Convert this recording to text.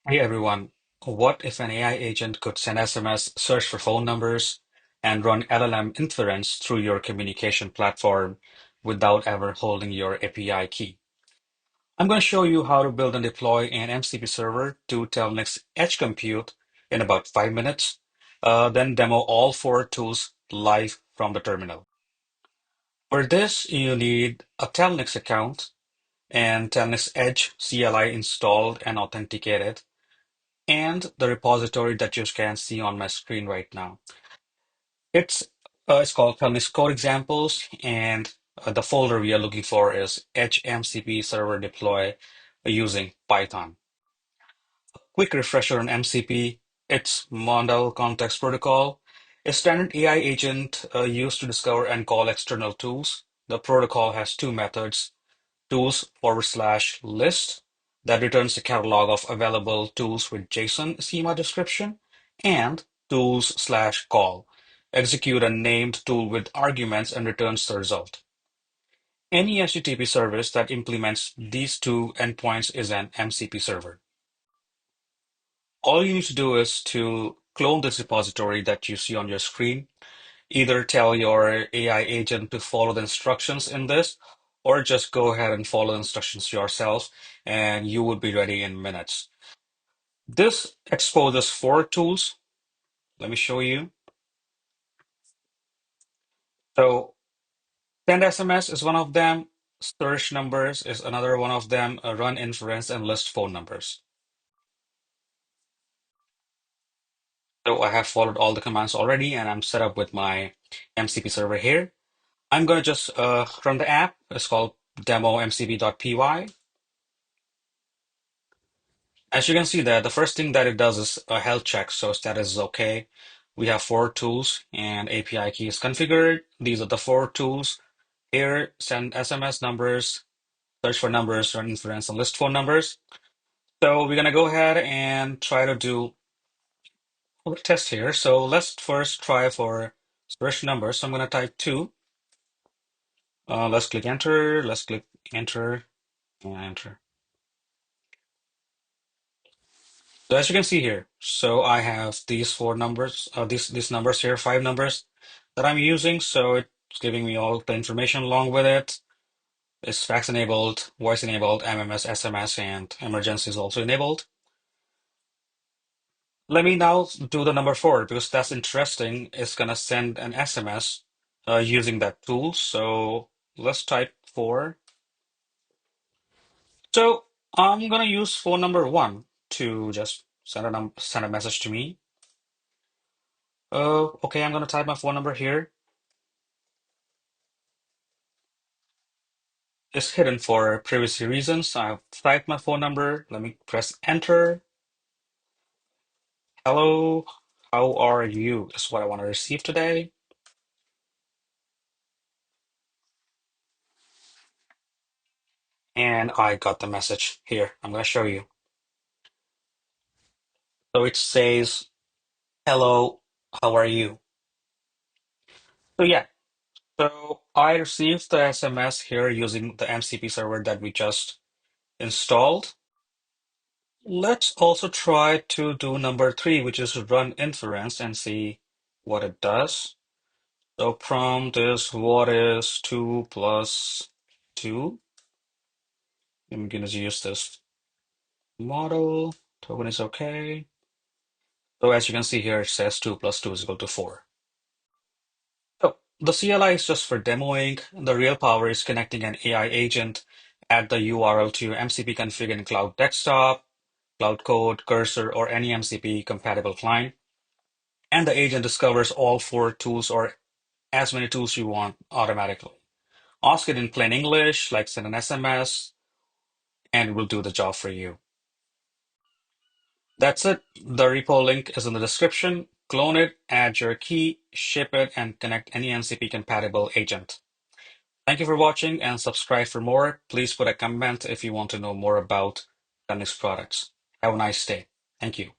Hey everyone, what if an AI agent could send SMS, search for phone numbers, and run LLM inference through your communication platform without ever holding your API key? I'm going to show you how to build and deploy an MCP server to Telnyx Edge Compute in about 5 minutes, then demo all four tools live from the terminal. For this, you need a Telnyx account and Telnyx Edge CLI installed and authenticated, and the repository that you can see on my screen right now. It's it's called Telnyx Code Examples, and the folder we are looking for is HMCP Server Deploy using Python. Quick refresher on MCP. It's Model Context Protocol, a standard AI agent used to discover and call external tools. The protocol has two methods: tools/list that returns a catalog of available tools with JSON schema description, and tools/call execute a named tool with arguments and returns the result. Any HTTP service that implements these two endpoints is an MCP server. All you need to do is to clone this repository that you see on your screen. Either tell your AI agent to follow the instructions in this, or just go ahead and follow the instructions yourself, and you would be ready in minutes. This exposes four tools. Let me show you. So, send SMS is one of them, search numbers is another one of them, run inference, and list phone numbers. So, I have followed all the commands already, and I'm set up with my MCP server here. I'm going to just run the app. It's called demo mcp.py. As you can see there, the first thing that it does is a health check, so status is okay. We have four tools and API key is configured. These are the four tools. Here, send SMS numbers, search for numbers, run inference, and list phone numbers. So we're gonna go ahead and try to do a test here. So let's first try for search numbers. So I'm gonna type two. Let's click enter. Let's click enter and enter. So as you can see here, so I have these four numbers, these numbers here, five numbers that I'm using. So it's giving me all the information along with it. It's fax enabled, voice enabled, MMS, SMS, and emergency is also enabled. Let me now do the number four because that's interesting. It's gonna send an SMS using that tool. So let's type four. So I'm gonna use phone number one to just send a message to me. Okay, I'm gonna type my phone number here. It's hidden for privacy reasons. I've typed my phone number. Let me press enter. Hello, how are you? Is what I want to receive today. And I got the message here. I'm going to show you. So it says, hello, how are you? So yeah, so I received the SMS here using the MCP server that we just installed. Let's also try to do number three, which is run inference and see what it does. So prompt is what is 2 plus 2? I'm going to use this model. Token is okay. So as you can see here, it says 2 plus 2 is equal to 4. So the CLI is just for demoing. The real power is connecting an AI agent at the URL to your MCP config in Cloud Desktop, Cloud Code, Cursor, or any MCP-compatible client. And the agent discovers all four tools or as many tools you want automatically. Ask it in plain English, like send an SMS, and it will do the job for you. That's it. The repo link is in the description. Clone it, add your key, ship it, and connect any MCP compatible agent. Thank you for watching and subscribe for more. Please put a comment if you want to know more about Telnyx products. Have a nice day. Thank you.